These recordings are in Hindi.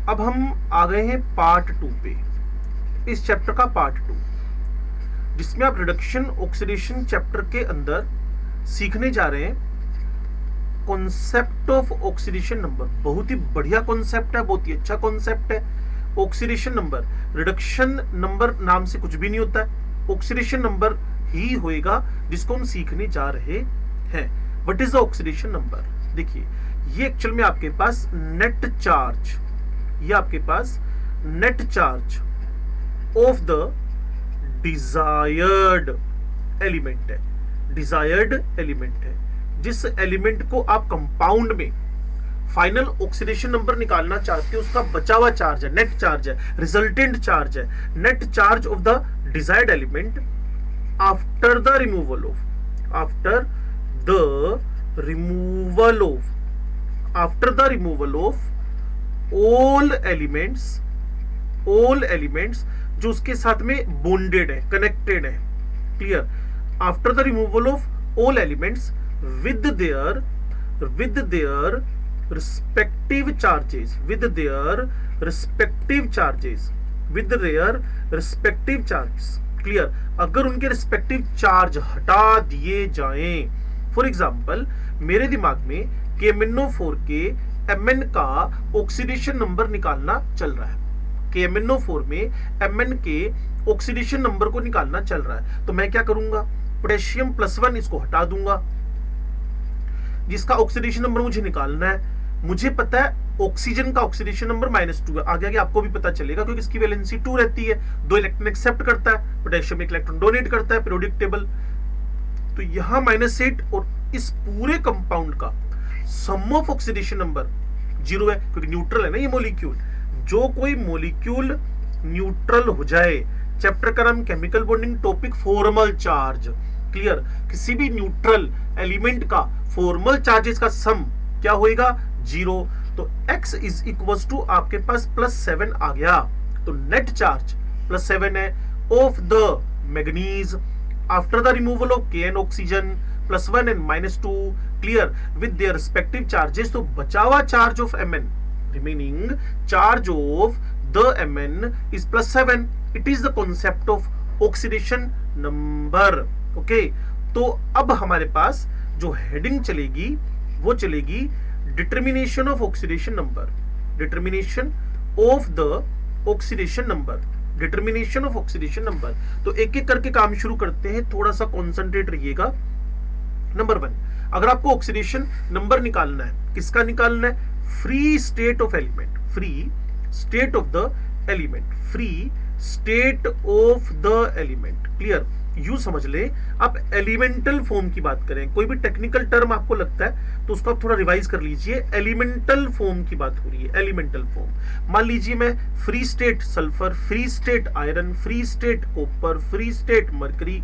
अब हम आ गए हैं पार्ट 2 पे, इस चैप्टर का पार्ट 2, जिसमें आप रिडक्शन ऑक्सीडेशन चैप्टर के अंदर सीखने जा रहे हैं कॉन्सेप्ट ऑफ ऑक्सीडेशन नंबर। बहुत ही बढ़िया कॉन्सेप्ट है, बहुत ही अच्छा कॉन्सेप्ट है। ऑक्सीडेशन नंबर, रिडक्शन नंबर नाम से कुछ भी नहीं होता है, ऑक्सीडेशन नंबर ही होएगा जिसको हम सीखने जा रहे हैं। What is the oxidation number? देखिए, ये एक्चुअल में आपके पास नेट चार्ज, ये आपके पास net charge of the desired element है, डिजायर्ड एलिमेंट है। जिस एलिमेंट को आप कंपाउंड में फाइनल ऑक्सीडेशन नंबर निकालना चाहते हो, उसका बचा हुआ चार्ज है, नेट चार्ज है, रिजल्टेंट चार्ज है। Net charge of the desired element after the removal of, after the removal of, after the removal of all elements जो उसके साथ में बॉन्डेड है, कनेक्टेड है। Clear? After the removal of all elements with their respective charges, with their respective charges। Clear? अगर उनके रिस्पेक्टिव चार्ज हटा दिए जाएं, फॉर एग्जाम्पल मेरे दिमाग में KMnO4 के Mn का ऑक्सीडेशन नंबर निकालना चल रहा है, KMnO4 में Mn के ऑक्सीडेशन नंबर को निकालना चल रहा है, तो मैं क्या करूंगा? पोटेशियम +1 इसको हटा दूंगा, जिसका ऑक्सीडेशन नंबर मुझे निकालना है। मुझे पता है ऑक्सीजन का ऑक्सीडेशन नंबर -2 है, आगे आगे आपको भी पता चलेगा क्योंकि इसकी वैलेंसी 2 रहती है, 2 इलेक्ट्रॉन एक्सेप्ट करता है, पोटेशियम 1 इलेक्ट्रॉन डोनेट करता है, पीरियोडिक टेबल। तो यहां -8 और इस पूरे कंपाउंड का सम ऑफ ऑक्सीडेशन नंबर 0 है, क्योंकि न्यूट्रल है ना ये मॉलिक्यूल। जो कोई मॉलिक्यूल न्यूट्रल हो जाए, चैप्टर का नाम chemical bonding topic formal charge. Clear? किसी भी न्यूट्रल एलिमेंट का फॉर्मल चार्जेस का सम क्या होएगा? 0। तो x इज इक्वल टू आपके पास +7 आ गया, तो नेट चार्ज +7 है of the manganese after the removal of Kn oxygen +1 and -2। Clear? With their respective charges. तो बचा हुआ charge of Mn, remaining charge of the Mn is +7। It is the concept of oxidation number. Okay, तो अब हमारे पास जो हेडिंग चलेगी वो चलेगी determination of oxidation number, determination of the oxidation number, determination of oxidation number. तो एक एक करके काम शुरू करते हैं, थोड़ा सा कॉन्सेंट्रेट रहिएगा। नंबर 1, अगर आपको ऑक्सीडेशन नंबर निकालना है, किसका निकालना है? Free state of element, free state of the element, free state of the element. Clear? You समझ ले, आप एलिमेंटल फॉर्म की बात करें, कोई भी टेक्निकल टर्म आपको लगता है तो उसको आप थोड़ा रिवाइज कर लीजिए। एलिमेंटल फॉर्म की बात हो रही है, एलिमेंटल फॉर्म। मान लीजिए मैं free state sulphur, free state iron, free state copper, free state mercury,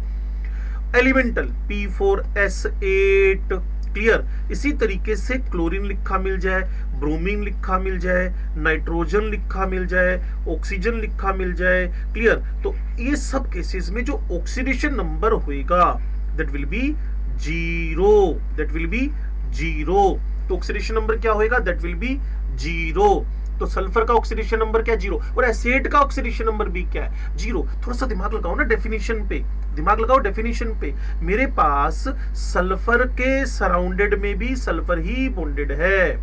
elemental P4S8। Clear? इसी तरीके से क्लोरीन लिखा मिल जाए, ब्रोमीन लिखा मिल जाए, नाइट्रोजन लिखा मिल जाए, ऑक्सीजन लिखा मिल जाए। क्लियर? तो ये सब केसेस में जो ऑक्सीडेशन नंबर होएगा that will be 0, that will be 0। तो ऑक्सीडेशन नंबर क्या होएगा? That will be 0। तो सल्फर का ऑक्सीडेशन नंबर क्या है? 0। और एसिड का ऑक्सीडेशन नंबर भी क्या है? 0। थोड़ा सा दिमाग लगाओ ना डेफिनेशन पे, दिमाग लगाओ डेफिनेशन पे। मेरे पास सल्फर के सराउंडेड में भी सल्फर ही बॉन्डेड है,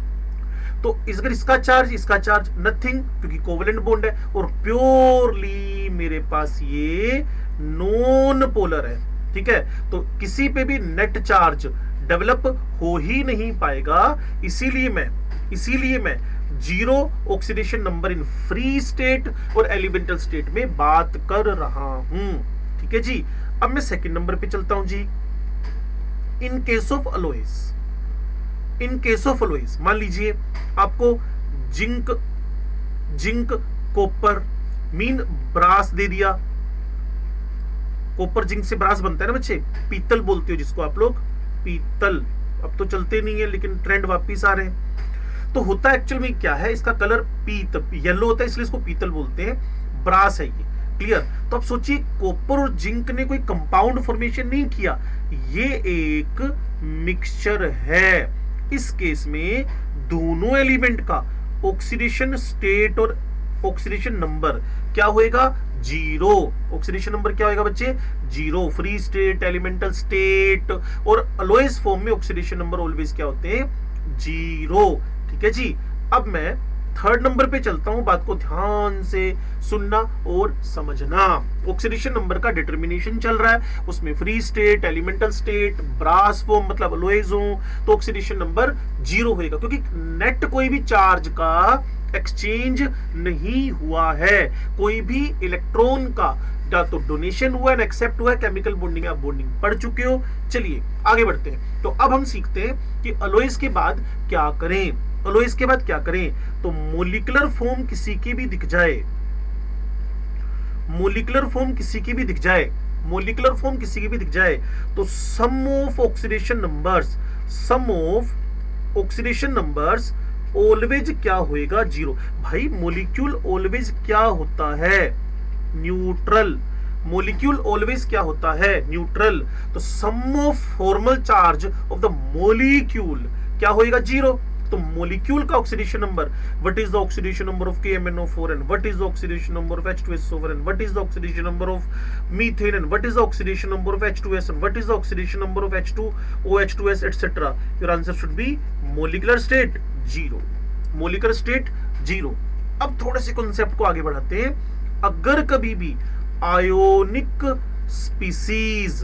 तो अगर इसका चार्ज नथिंग, क्योंकि कोवेलेंट बॉन्ड है, और प्योरली मेरे पास ये नॉन पोलर है। ठीक है? तो किसी पे भी नेट चार्ज डेवलप हो ही नहीं पाएगा, इसीलिए मैं 0 oxidation number in free state और एलिमेंटल स्टेट में बात कर रहा हूं। ठीक है जी? अब मैं सेकंड नंबर पे चलता हूं जी। In case of alloys, in case of alloys मान लीजिए आपको जिंक कॉपर मीन ब्रास दे दिया। कॉपर जिंक से ब्रास बनता है ना बच्चे, पीतल बोलते हो जिसको आप लोग, पीतल। अब तो चलते नहीं है लेकिन ट्रेंड वापिस आ रहे हैं। तो होता एक्चुअल में क्या है, इसका कलर येलो होता है इसलिए इसको पीतल बोलते हैं, ब्रास है ये। क्लियर? तो अब सोचिए कॉपर और जिंक ने कोई कंपाउंड फॉर्मेशन नहीं किया, ये एक मिक्सचर है। इस केस में दोनों एलिमेंट का ऑक्सीडेशन स्टेट और ऑक्सीडेशन नंबर क्या होएगा, जीरो। ऑक्सीडेशन नंबर क्या होएगा बच्चे, zero. Free state, elemental state और अलोएस फॉर्म में ऑक्सीडेशन नंबर ऑलवेज क्या होते हैं, जीरो। ठीक है जी। अब मैं थर्ड नंबर पे चलता हूं, बात को ध्यान से सुनना और समझना। ऑक्सीडेशन नंबर का डिटर्मिनेशन चल रहा है, उसमें free state, elemental state, brass form मतलब अलोएज हो, तो ऑक्सीडेशन नंबर जीरो होएगा, क्योंकि नेट कोई भी चार्ज का एक्सचेंज नहीं हुआ है, कोई भी इलेक्ट्रॉन का या तो डोनेशन हुआ है, एक्सेप्ट हुआ है, केमिकल बॉन्डिंग आप बॉन्डिंग पढ़ चुके हो। चलिए आगे बढ़ते हैं। तो अब हम सीखते हैं कि अलोइज के बाद क्या करें। अलोइज के बाद क्या करें, तो मोलिकुलर फॉर्म किसी की भी दिख जाए, मोलिकुलर फॉर्म किसी की भी दिख जाए, मोलिकुलर फॉर्म किसी की भी दिख जाए, तो sum of oxidation numbers, sum of oxidation numbers always क्या होएगा, जीरो। भाई मोलिक्यूल ऑलवेज क्या होता है, न्यूट्रल। मोलिक्यूल ऑलवेज क्या होता है, न्यूट्रल। तो sum of formal charge of the molecule क्या होएगा, जीरो। तो मोलिक्यूल का oxidation number, what is the oxidation number of KMnO4 and what is the oxidation number of H2SO4 and what is the oxidation number of methane and what is the oxidation number of H2S and what is the oxidation number of H2OH2S etcetera. Your answer should be molecular state zero, molecular state zero. अब थोड़े से कॉन्सेप्ट को आगे बढ़ाते हैं। अगर कभी भी आयोनिक स्पीसीज,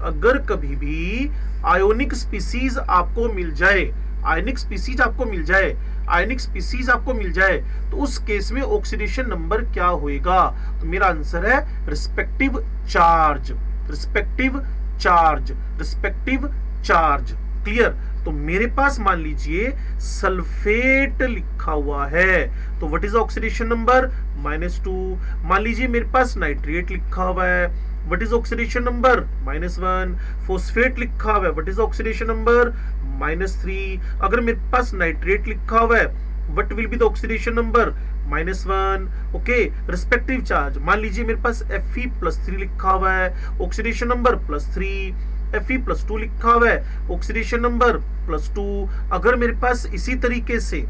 अगर कभी भी आयोनिक स्पीसीज आपको मिल जाए, आयनिक स्पीसीज आपको मिल जाए, आयनिक स्पीसीज आपको मिल जाए, तो उस केस में ऑक्सीडेशन नंबर क्या होएगा, तो मेरा आंसर है respective charge, respective charge, respective charge. Clear. तो मेरे पास मान लीजिए सल्फेट लिखा हुआ है, तो व्हाट इज ऑक्सीडेशन नंबर, -2। मान लीजिए मेरे पास नाइट्रेट लिखा हुआ है, what is oxidation number, -1। Phosphate लिखा हुआ है, व्हाट इज ऑक्सीडेशन नंबर, -3। अगर मेरे पास नाइट्रेट लिखा हुआ है, what will be the oxidation number, -1। Okay. Respective charge, मान लीजिए मेरे पास Fe+3 लिखा हुआ है, ऑक्सीडेशन नंबर +3। Fe+2 लिखा हुआ है, ऑक्सीडेशन नंबर +2। अगर मेरे पास इसी तरीके से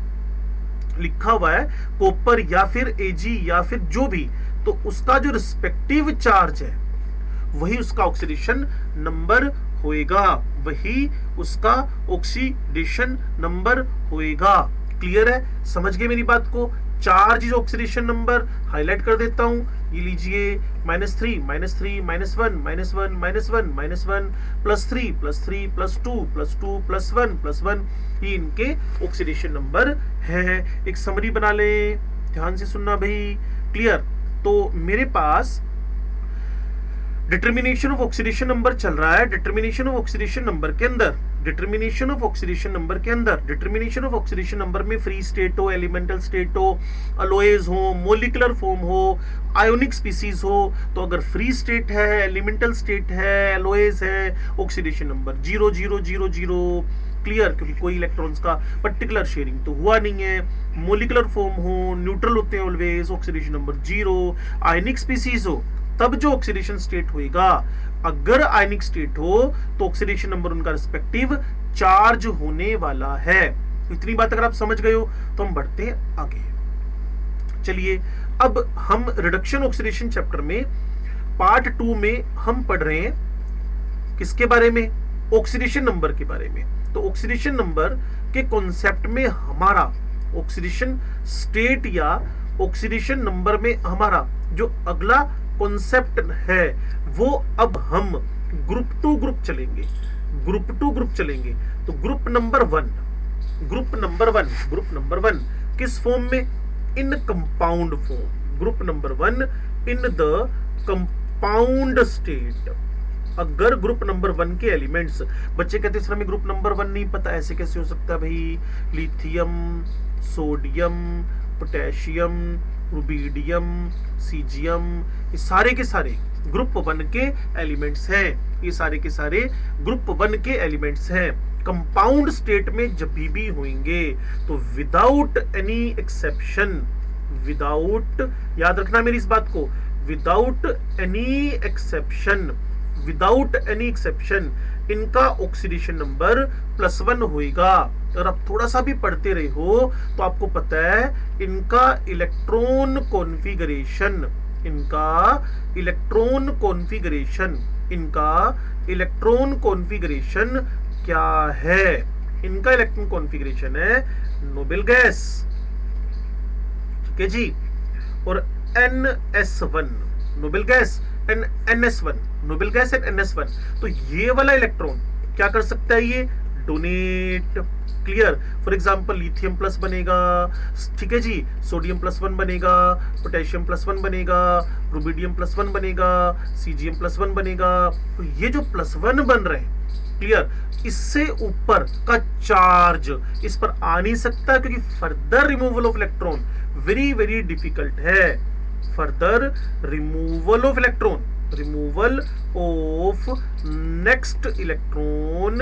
लिखा हुआ है कॉपर या फिर Ag या फिर जो भी, तो उसका जो रिस्पेक्टिव चार्ज है वही उसका ऑक्सीडेशन नंबर होएगा, वही उसका ऑक्सीडेशन नंबर होएगा। क्लियर है, समझ गए मेरी बात को। Charge is oxidation number, highlight कर देता हूं, ये लीजिए -3, -3, -1, -1, -1, -1, +3, +3, +2, +2, +1, +1, ये इनके ऑक्सीडेशन नंबर है। एक समरी बना ले, ध्यान से सुनना भाई। क्लियर। तो मेरे पास डिटर्मिनेशन ऑफ ऑक्सीडेशन नंबर चल रहा है, डिटर्मिनेशन ऑफ ऑक्सीडेशन नंबर के अंदर, डिटर्मिनेशन ऑफ ऑक्सीडेशन नंबर के अंदर, डिटर्मिनेशन ऑफ ऑक्सीडेशन नंबर में फ्री स्टेट हो, एलिमेंटल स्टेट हो, अलोएज हो, मोलिकुलर फॉर्म हो, आयोनिक स्पीसीज हो, तो अगर फ्री स्टेट है, एलिमेंटल स्टेट है, अलोएज है, ऑक्सीडेशन नंबर 0 0 0 0। क्लियर, क्योंकि कोई इलेक्ट्रॉन्स का पर्टिकुलर शेयरिंग तो हुआ नहीं है। मोलिकुलर फॉर्म हो, न्यूट्रल होते हैं ऑलवेज, ऑक्सीडेशन नंबर 0। आयनिक स्पीसीज हो तब जो ऑक्सीडेशन स्टेट होएगा, अगर आयनिक स्टेट हो तो ऑक्सीडेशन नंबर उनका रिस्पेक्टिव चार्ज होने वाला है। इतनी बात अगर आप समझ गए हो तो हम बढ़ते हैं आगे। चलिए अब हम रिडक्शन ऑक्सीडेशन चैप्टर में पार्ट 2 में हम पढ़ रहे हैं किसके बारे में, ऑक्सीडेशन नंबर के बारे में। तो ऑक्सीडेशन नंबर के कॉन्सेप्ट में हमारा ऑक्सीडेशन स्टेट या ऑक्सीडेशन नंबर में हमारा जो अगला कॉन्सेप्ट है वो अब हम ग्रुप टू ग्रुप चलेंगे, ग्रुप टू ग्रुप चलेंगे। तो group number 1, group number 1, group number 1 किस फॉर्म में, in compound form. Group number 1 in the compound state. अगर ग्रुप नंबर 1 के एलिमेंट्स, बच्चे कहते हैं सर हमें ग्रुप नंबर 1 नहीं पता, ऐसे कैसे हो सकता है भाई, lithium, sodium, potassium, rubidium, caesium, ये सारे के सारे ग्रुप 1 के एलिमेंट्स हैं, ये सारे के सारे ग्रुप 1 के एलिमेंट्स हैं। कंपाउंड स्टेट में जब भी होंगे तो विदाउट एनी एक्सेप्शन, विदाउट, याद रखना मेरी इस बात को, without any exception without any exception इनका ऑक्सीडेशन नंबर +1 होएगा। अगर आप थोड़ा सा भी पढ़ते रहे हो तो आपको पता है इनका इलेक्ट्रॉन कॉन्फ़िगरेशन, इनका इलेक्ट्रॉन कॉन्फ़िगरेशन क्या है। इनका इलेक्ट्रॉन कॉन्फ़िगरेशन है नोबेल गैस, ठीक है जी, और NS1 noble gas and NS1 noble gas and NS1। तो ये वाला इलेक्ट्रॉन क्या कर सकता है, ये donate. Clear. For example lithium plus बनेगा, ठीक है जी, सोडियम +1 बनेगा, पोटेशियम +1 बनेगा, रुबिडियम +1 बनेगा, सीजियम +1 बनेगा। तो ये जो +1 बन रहे हैं, क्लियर, इससे ऊपर का चार्ज इस पर आ नहीं सकता, क्योंकि further removal of electron very very difficult है। Further removal of electron, removal of next electron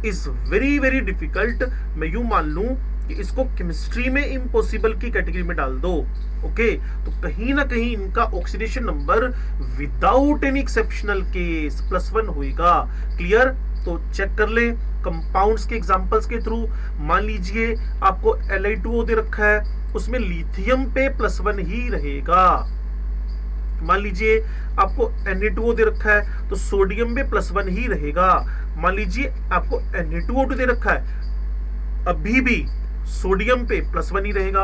is very very difficult. मैं यूं मान लूं कि इसको केमिस्ट्री में इम्पॉसिबल की कैटेगरी में डाल दो। ओके, तो कहीं ना कहीं इनका oxidation number without any exceptional case +1 होएगा। क्लियर। तो चेक कर ले कंपाउंड्स के एग्जांपल्स के थ्रू। मान लीजिए आपको Li2O दे रखा है, उसमें लिथियम पे +1 ही रहेगा। मान लीजिए आपको Na2O दे रखा है तो सोडियम पे +1 ही रहेगा। मान लीजिए आपको Na2O2 दे रखा है, अभी भी सोडियम पे +1 ही रहेगा।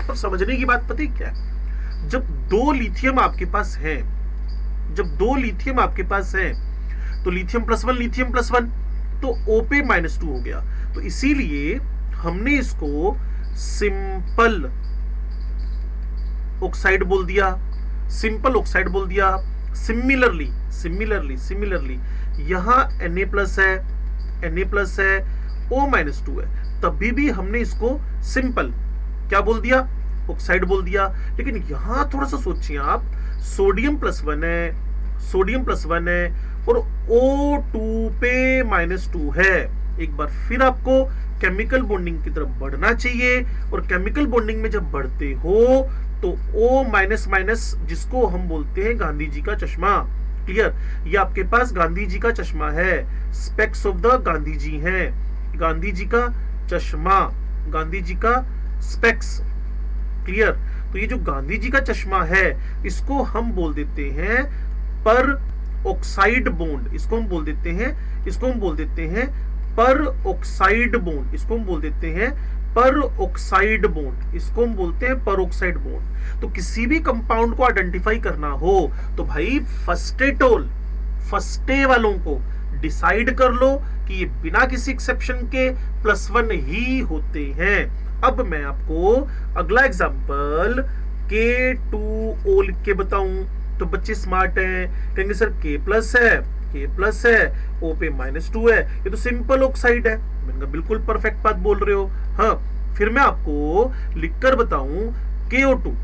और समझने की बात पता है क्या है, जब दो लिथियम आपके पास है, तो लिथियम +1 लिथियम +1, तो O पे -2 हो गया। तो इसीलिए हमने इसको सिंपल ऑक्साइड बोल दिया, सिंपल ऑक्साइड बोल दिया। सिमिलरली यहां Na+ है, O-2 है, तभी भी हमने इसको सिंपल क्या बोल दिया, ऑक्साइड बोल दिया। लेकिन यहां थोड़ा सा सोचिए आप, सोडियम +1 है और O2 पे -2 है। एक बार फिर आपको केमिकल बॉन्डिंग की तरफ बढ़ना चाहिए, और केमिकल बॉन्डिंग में जब बढ़ते हो तो O-, जिसको हम बोलते हैं गांधी जी का चश्मा। क्लियर। ये आपके पास गांधी जी का चश्मा है, specs of the Gandhi ji हैं, गांधी जी का चश्मा, गांधी जी का स्पेक्स। क्लियर। तो ये जो गांधी जी का चश्मा है, इसको हम बोल देते हैं पर ऑक्साइड बॉन्ड, इसको हम बोल देते हैं पर ऑक्साइड बॉन्ड, इसको हम बोलते हैं पर ऑक्साइड बॉन्ड। तो किसी भी कंपाउंड को आइडेंटिफाई करना हो तो भाई फर्स्ट वालों को डिसाइड कर लो कि ये बिना किसी एक्सेप्शन के +1 ही होते हैं। अब मैं आपको अगला एग्जांपल K2O लिख के बताऊं तो बच्चे स्मार्ट हैं, कहेंगे सर K+ है, O पे -2 है, ये तो सिंपल ऑक्साइड है। मैंने कहा बिल्कुल परफेक्ट बात बोल रहे हो। हाँ, फिर मैं आपको लिखकर बताऊं KO2।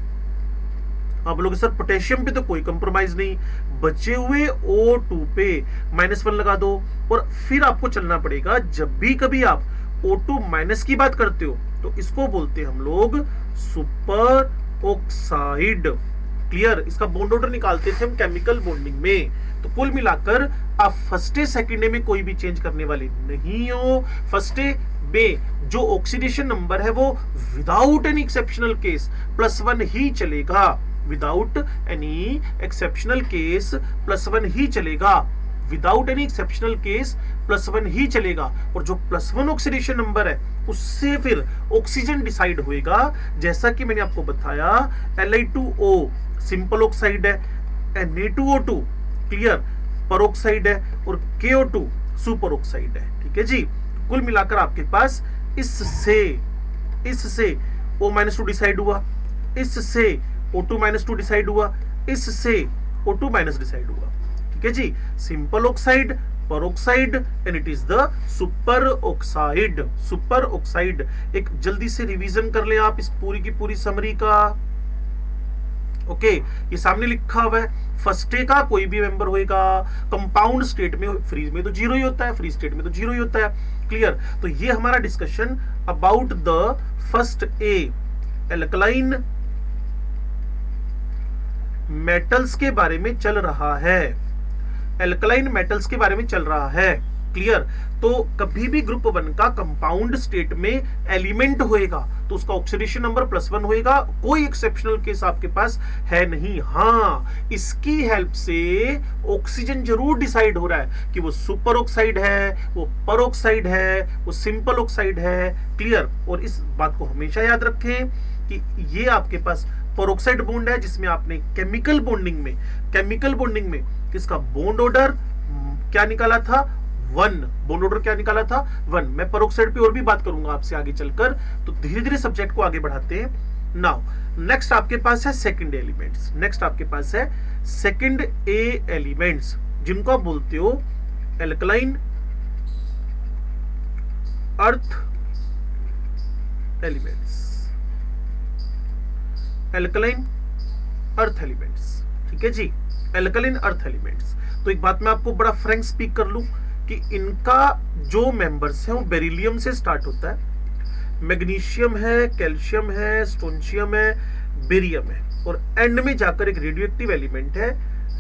आप लोग सर पोटेशियम पे तो कोई कंप्रोमाइज नहीं, बचे हुए O2 पे -1 लगा दो। और फिर आपको चलना पड़ेगा, जब भी कभी आप O2- की बात करते हो तो इसको बोलते हैं हम लोग सुपर ऑक्साइड। क्लियर। इसका बॉन्ड ऑर्डर निकालते थे हम केमिकल बॉन्डिंग में। तो कुल मिलाकर आप फर्स्ट डे सेकेंड डे में कोई भी चेंज करने वाले नहीं हो। फर्स्ट डे में जो ऑक्सीडेशन नंबर है वो विदाउट एनी एक्सेप्शनल केस +1 ही चलेगा, विदाउट एनी एक्सेप्शनल केस +1 ही चलेगा, विदाउट एनी एक्सेप्शनल केस +1 ही चलेगा। और जो +1 ऑक्सीडेशन नंबर है उससे फिर ऑक्सीजन डिसाइड होएगा। जैसा कि मैंने आपको बताया, Li2O सिंपल ऑक्साइड है, Na2O2 क्लियर परऑक्साइड है, और KO2 सुपर ऑक्साइड है। ठीक है जी। कुल मिलाकर आपके पास इससे O-2 डिसाइड हुआ, इससे O2- डिसाइड हुआ, इससे O2- डिसाइड हुआ। ठीक है जी। Simple oxide, peroxide and it is the super oxide. एक जल्दी से रिवीजन कर ले आप इस पूरी की पूरी समरी का। ओके, ये सामने लिखा हुआ है, फर्स्ट डे का कोई भी मेंबर होएगा, कंपाउंड स्टेट में, फ्रीज में तो 0 ही होता है, फ्री स्टेट में तो 0 ही होता है। क्लियर। तो ये हमारा discussion about the first A alkaline metals के बारे में चल रहा है। एल्कलाइन मेटल्स के बारे में चल रहा है। क्लियर? तो कभी भी ग्रुप 1 का कंपाउंड स्टेट में एलिमेंट होएगा तो उसका ऑक्सीडेशन नंबर +1 होएगा। कोई एक्सेप्शनल केस आपके पास है नहीं। हाँ, इसकी हेल्प से ऑक्सीजन जरूर डिसाइड हो रहा है कि वो सुपर ऑक्साइड है, वो पर ऑक्साइड है, वो सिंपल ऑक्साइड है। क्लियर? और इस बात को हमेशा याद रखें कि ये आपके पास पेरोक्साइड बॉन्ड है जिसमें आपने केमिकल बॉन्डिंग में किसका बॉन्ड ऑर्डर क्या निकाला था? 1। बॉन्ड ऑर्डर क्या निकाला था? 1। मैं पेरोक्साइड पे और भी बात करूंगा आपसे आगे चलकर, तो धीरे धीरे सब्जेक्ट को आगे बढ़ाते हैं। नाउ नेक्स्ट आपके पास है सेकंड एलिमेंट्स। सेकंड ए एलिमेंट्स जिनको आप बोलते हो alkaline earth elements. Alkaline earth elements, ठीक है जी, एल्कलाइन अर्थ एलिमेंट्स। तो एक बात मैं आपको बड़ा फ्रैंक स्पीक कर लूं कि इनका जो मेंबर्स है वो बेरिलियम से स्टार्ट होता है, मैग्नीशियम है, कैल्शियम है, स्ट्रोंशियम है, बेरियम है, और एंड में जाकर एक रेडियो एक्टिव एलिमेंट है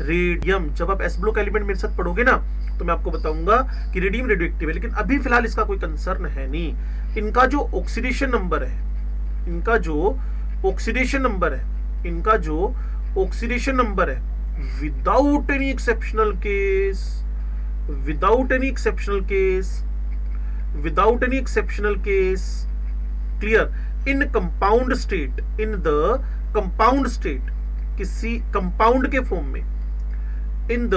रेडियम। जब आप एस ब्लॉक एलिमेंट मेरे साथ पढ़ोगे ना तो मैं आपको बताऊंगा कि रेडियम रेडियो एक्टिव है, लेकिन अभी फिलहाल इसका कोई कंसर्न है नहीं। इनका जो ऑक्सीडेशन नंबर है, इनका जो ऑक्सीडेशन नंबर है without any exceptional case, clear, in the compound state, किसी कंपाउंड के फॉर्म में, इन द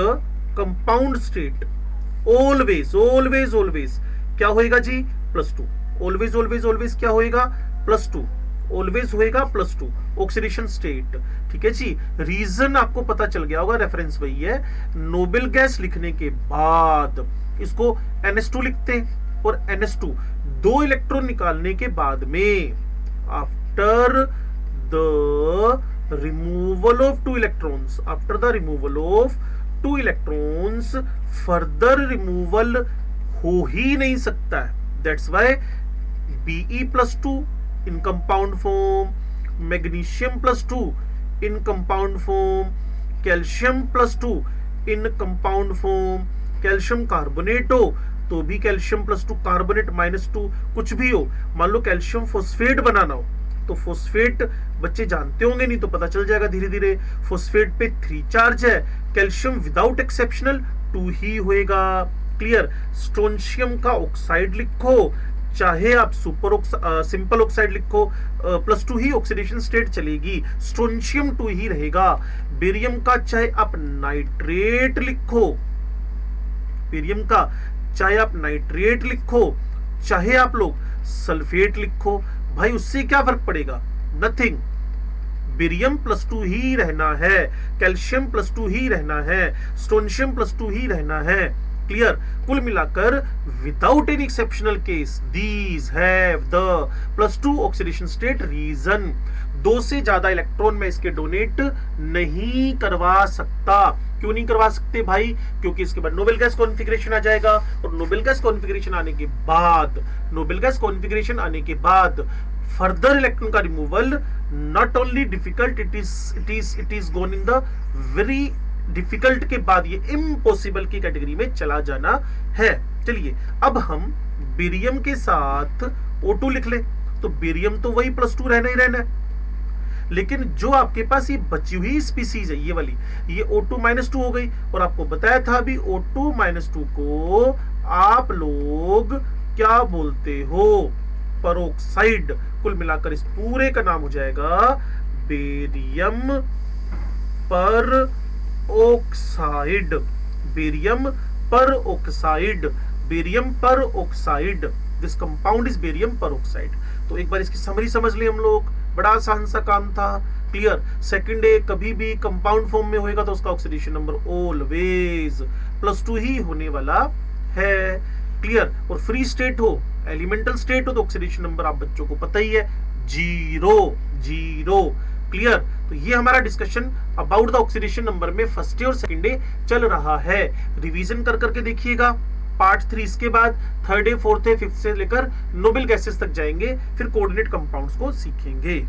कंपाउंड स्टेट ऑलवेज क्या होएगा जी? +2। ऑलवेज क्या होएगा? +2। ऑलवेज होएगा +2 ऑक्सीडेशन स्टेट। ठीक है जी। रीजन आपको पता चल गया होगा, रेफरेंस वही है। नोबेल गैस लिखने के बाद इसको NH2 लिखते हैं, और NH2 2 इलेक्ट्रॉन निकालने के बाद में, after the removal of 2 electrons, further removal हो ही नहीं सकता है। That's why Be+2 in compound form, magnesium +2 in compound form, calcium +2 in compound form, calcium carbonate हो तो भी कैल्शियम +2, कार्बोनेट -2, कुछ भी हो। मान लो कैल्शियम फॉस्फेट बनाना हो तो फॉस्फेट बच्चे जानते होंगे, नहीं तो पता चल जाएगा धीरे धीरे। फॉस्फेट पे 3 चार्ज है, कैल्शियम विदाउट एक्सेप्शनल 2 ही होएगा। क्लियर। स्ट्रोंशियम का ऑक्साइड लिखो, चाहे आप सिंपल ऑक्साइड लिखो, +2 ही ऑक्सीडेशन स्टेट चलेगी, स्ट्रोंशियम 2 ही रहेगा। बेरियम का चाहे आप नाइट्रेट लिखो, चाहे आप लोग सल्फेट लिखो, भाई उससे क्या फर्क पड़ेगा? नथिंग। बेरियम +2 ही रहना है, कैल्शियम +2 ही रहना है, स्ट्रोंशियम +2 ही रहना है। क्लियर। कुल मिलाकर without any exceptional case these have the +2 oxidation state reason. 2 से ज्यादा इलेक्ट्रॉन में इसके डोनेट नहीं करवा सकता। क्यों नहीं करवा सकते भाई? क्योंकि इसके बाद नोबेल गैस कॉन्फ़िगरेशन आ जाएगा, और नोबेल गैस कॉन्फ़िगरेशन आने के बाद फर्दर इलेक्ट्रॉन का removal not only difficult, it is gone in the very difficult के बाद ये इम्पॉसिबल की कैटेगरी में चला जाना है। चलिए अब हम बेरियम के साथ O2 लिख ले, तो बेरियम तो वही +2 रहना ही रहना है। लेकिन जो आपके पास ये बची हुई स्पीसीज है, ये वाली, ये O2-2 हो गई। और आपको बताया था अभी O2-2 को आप लोग क्या बोलते हो? पेरोक्साइड। कुल मिलाकर इस पूरे का नाम हो जाएगा बेरियम पर oxide. This compound is barium पर ऑक्साइड। तो एक बार इसकी समरी समझ लिए हम लोग, बड़ा आसान सा काम था। क्लियर। सेकंड ए कभी भी कंपाउंड फॉर्म में होएगा तो उसका ऑक्सीडेशन नंबर ऑलवेज +2 ही होने वाला है। क्लियर। और फ्री स्टेट हो, एलिमेंटल स्टेट हो तो ऑक्सीडेशन नंबर आप बच्चों को पता ही है, 0। क्लियर। तो ये हमारा discussion about the oxidation number में फर्स्ट डे और सेकंड डे चल रहा है। रिवीजन कर करके देखिएगा। पार्ट 3 इसके बाद third day, fourth day, fifth से लेकर नोबेल गैसेस तक जाएंगे, फिर कोऑर्डिनेट कंपाउंड्स को सीखेंगे।